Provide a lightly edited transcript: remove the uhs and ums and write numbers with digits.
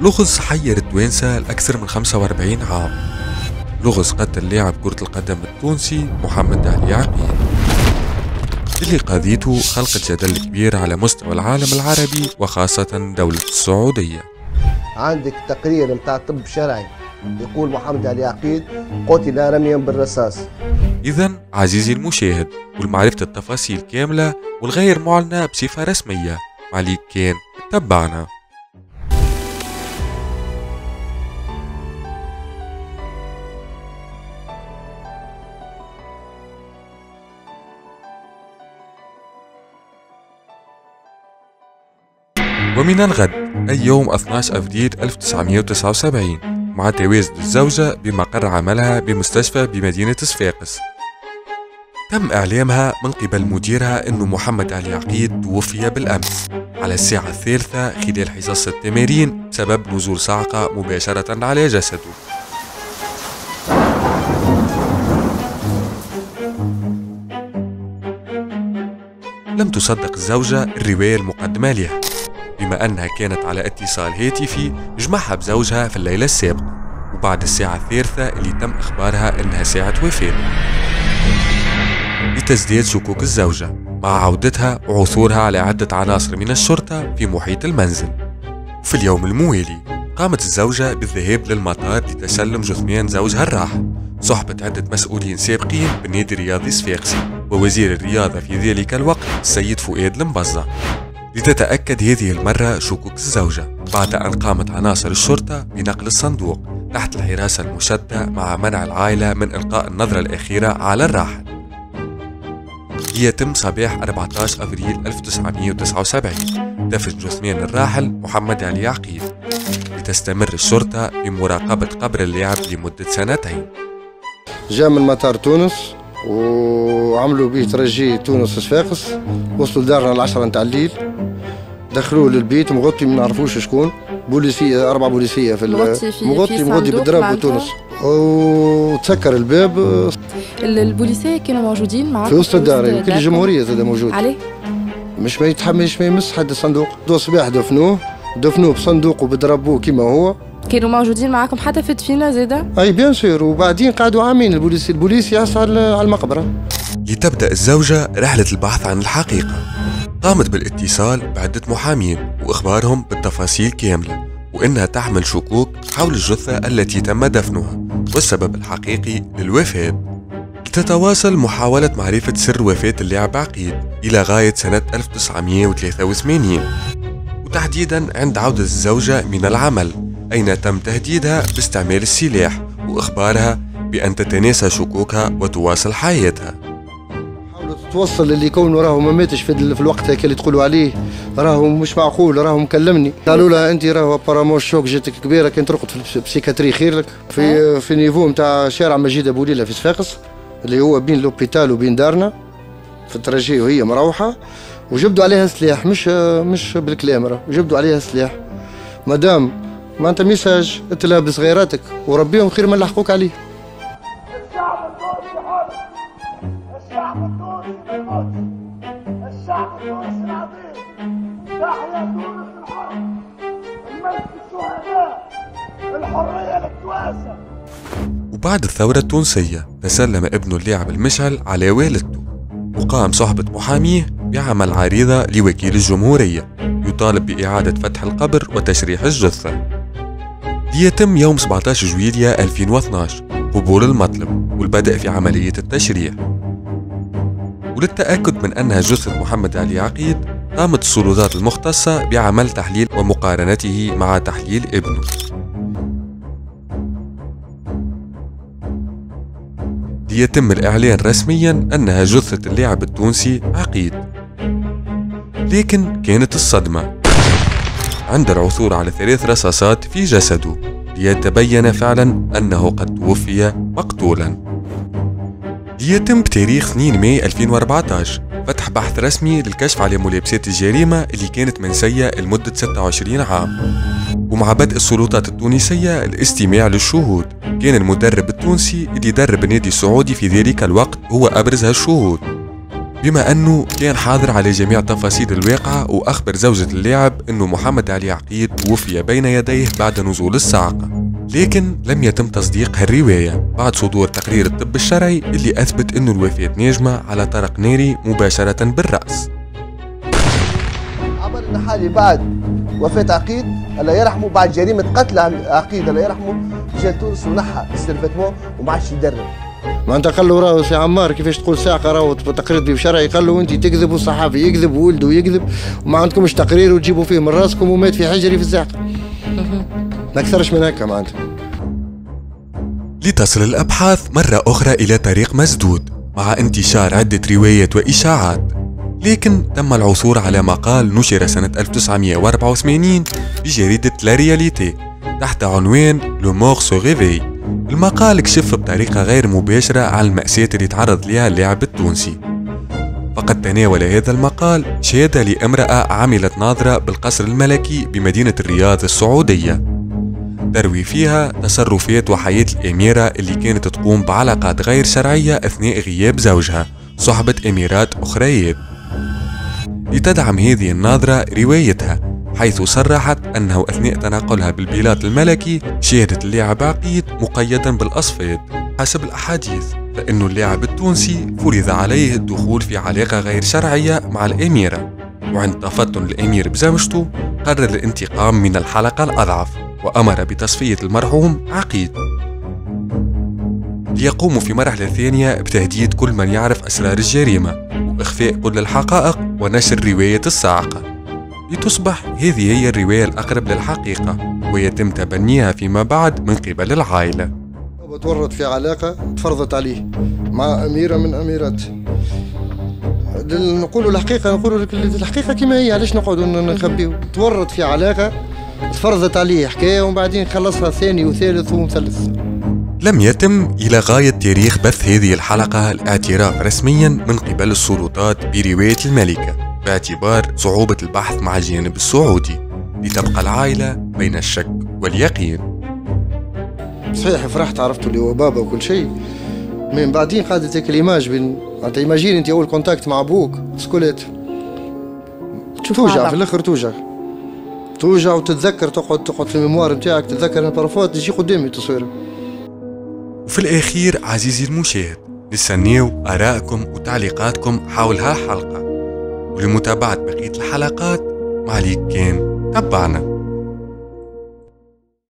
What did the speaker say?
لغز حير التوانسة لأكثر من 45 عام. لغز قتل لاعب كرة القدم التونسي محمد علي عقيل، اللي قضيته خلقت جدل كبير على مستوى العالم العربي وخاصة دولة السعودية. عندك تقرير متاع طب شرعي يقول محمد علي عقيل قتل رميا بالرصاص. إذن عزيزي المشاهد، والمعرفة التفاصيل كاملة والغير معلنة بصفة رسمية، عليك كان تبعنا. ومن الغد أي يوم 12 أفريل 1979 مع تواجد الزوجة بمقر عملها بمستشفى بمدينة صفاقس، تم إعلامها من قبل مديرها أن محمد علي عقيل توفي بالأمس على الساعة 3 خلال حصص التمارين بسبب نزول صعقة مباشرة على جسده. لم تصدق الزوجة الرواية المقدمة لها، بما أنها كانت على اتصال هاتفي جمعها بزوجها في الليلة السابقة وبعد الساعة 3 اللي تم إخبارها أنها ساعة وفاة. لتزداد شكوك الزوجة مع عودتها وعثورها على عدة عناصر من الشرطة في محيط المنزل. في اليوم الموالي قامت الزوجة بالذهاب للمطار لتسلم جثمان زوجها الراحل صحبة عدة مسؤولين سابقين بالنادي الرياضي صفاقسي ووزير الرياضة في ذلك الوقت السيد فؤاد المبزة، لتتأكد هذه المرة شكوك الزوجة بعد أن قامت عناصر الشرطة بنقل الصندوق تحت الحراسة المشددة مع منع العائلة من إلقاء النظرة الأخيرة على الراحل. يتم صباح 14 أفريل 1979 دفن جثمان الراحل محمد علي عقيل، لتستمر الشرطة بمراقبة قبر اللاعب لمدة 2 سنين. جاء من مطار تونس وعملوا به ترجي تونس صفاقس، وصلوا لدارنا 10 نتاع الليل، دخلوه للبيت مغطي ما نعرفوش شكون، بوليسية 4 بوليسية في مغطي بالدراب بتونس، وتسكر الباب. البوليسية كانوا موجودين معاكم في وسط الدار، كل الجمهورية زاد موجود. عليه؟ مش ما يتحملش ما يمس حد الصندوق. دو صباح دفنوه بصندوق وبضربوه كيما هو. كانوا موجودين معاكم حتى في الدفينة زاده؟ اي بيان سور، وبعدين قعدوا عامين البوليس يعصى على المقبرة. لتبدأ الزوجة رحلة البحث عن الحقيقة. قامت بالاتصال بعدة محامين وإخبارهم بالتفاصيل كاملة، وإنها تحمل شكوك حول الجثة التي تم دفنها والسبب الحقيقي للوفاة. لتتواصل محاولة معرفة سر وفاة اللاعب عقيل إلى غاية سنة 1983، وتحديدا عند عودة الزوجة من العمل، أين تم تهديدها باستعمال السلاح وإخبارها بأن تتناسى شكوكها وتواصل حياتها. حاولت توصل اللي كونه راهو ما ماتش في الوقت هيك اللي تقولوا عليه، راهو مش معقول، راهو مكلمني، قالوا لها انت راهو ابارامون الشوك جاتك كبيره، كان ترقد في البسيكاتري خير لك. في نيفو نتاع شارع مجيد ابو ليلى في صفاقس اللي هو بين لوبيتال وبين دارنا في الترجي، وهي مروحه وجبدوا عليها سلاح، مش بالكلام، راهو جبدوا عليها سلاح. مدام ما انت ميساج انت لها بصغيراتك وربيهم خير من لحقوك عليه. الشعب التونسي حر، الشعب التونسي ما يموتش، الشعب التونسي العظيم، تحيا تونس الحر، المجد الشهداء، الحرية للتوانسة. وبعد الثورة التونسية تسلم ابن اللاعب المشعل على والدته، وقام صحبة محاميه بعمل عريضة لوكيل الجمهورية يطالب بإعادة فتح القبر وتشريح الجثة، ليتم يوم 17 جويلية 2012 قبول المطلب والبدء في عملية التشريح. وللتأكد من أنها جثة محمد علي عقيل قامت السلطات المختصة بعمل تحليل ومقارنته مع تحليل ابنه. ليتم الإعلان رسميا أنها جثة اللاعب التونسي عقيل. لكن كانت الصدمة عند العثور على 3 رصاصات في جسده، ليتبين فعلا أنه قد توفي مقتولا. ليتم بتاريخ 2 ماي 2014 فتح بحث رسمي للكشف على ملابسات الجريمة اللي كانت منسية لمدة 26 عام، ومع بدء السلطات التونسية الاستماع للشهود. كان المدرب التونسي اللي درب النادي السعودي في ذلك الوقت هو أبرز هالشهود، بما أنه كان حاضر على جميع تفاصيل الواقعة، وأخبر زوجة اللاعب أنه محمد علي عقيد توفي بين يديه بعد نزول الصاعقة. لكن لم يتم تصديق هالرواية بعد صدور تقرير الطب الشرعي اللي أثبت أنه الوفاة ناجمة على طرق ناري مباشرة بالرأس. عمر النحالي بعد وفاة عقيد الله يرحمه، بعد جريمة قتل عقيد الله يرحمه، جا تونس ونحى السيرفيتمون وما عادش يدرب. ما انت قال له راهو سي عمار كيفاش تقول ساعه راهو تقرير شرعي، قال له انت تكذب والصحافي يكذب وولده يكذب وما عندكمش تقرير وتجيبوا فيه من راسكم ومات في حجري في الزاقه. ما اكثرش من هكا معناتها. لتصل الأبحاث مرة أخرى إلى طريق مسدود مع انتشار عدة روايات وإشاعات، لكن تم العثور على مقال نشر سنة 1984 بجريدة لا رياليتي تحت عنوان لو مور سو ريفي. المقال كشف بطريقة غير مباشرة عن المأساة اللي تعرض لها اللاعب التونسي. فقد تناول هذا المقال شهادة لامرأة عملت ناظرة بالقصر الملكي بمدينة الرياض السعودية، تروي فيها تصرفات وحياة الأميرة اللي كانت تقوم بعلاقات غير شرعية أثناء غياب زوجها صحبة أميرات أخريات. لتدعم هذه الناظرة روايتها، حيث صرحت أنه أثناء تنقلها بالبلاط الملكي شاهدت اللاعب عقيد مقيدا بالأصفاد. حسب الأحاديث فإن اللاعب التونسي فرض عليه الدخول في علاقة غير شرعية مع الأميرة، وعند تفطن الأمير بزوجته قرر الانتقام من الحلقة الأضعف وأمر بتصفية المرحوم عقيد، ليقوموا في مرحلة ثانية بتهديد كل من يعرف أسرار الجريمة وإخفاء كل الحقائق ونشر رواية الصاعقة، لتصبح هذه هي الرواية الأقرب للحقيقة ويتم تبنيها فيما بعد من قبل العائلة. تورط في علاقة تفرضت عليه مع أميرة من أميرات. نقولوا الحقيقة، نقولوا لك الحقيقة كما هي، علاش نقعدوا نخبيو؟ تورط في علاقة تفرضت عليه حكاية ومن بعدين خلصها ثاني وثالث ومثلث. لم يتم إلى غاية تاريخ بث هذه الحلقة الاعتراف رسميا من قبل السلطات برواية الملكة باعتبار صعوبة البحث مع الجانب السعودي، لتبقى العائلة بين الشك واليقين. صحيح فرحت، عرفت اللي هو بابا وكل شيء، من بعدين قعدت هيك الايماج بين انت ايماجين انت اول كونتاكت مع ابوك سكولات توجع في الاخر، توجع وتتذكر، تقعد في الميموار نتاعك تتذكر البارافات تجي قدامي تصويره. وفي الأخير عزيزي المشاهد، نستناو آرائكم وتعليقاتكم حول هالحلقة، ولمتابعة بقية الحلقات ما عليك كان تبعنا.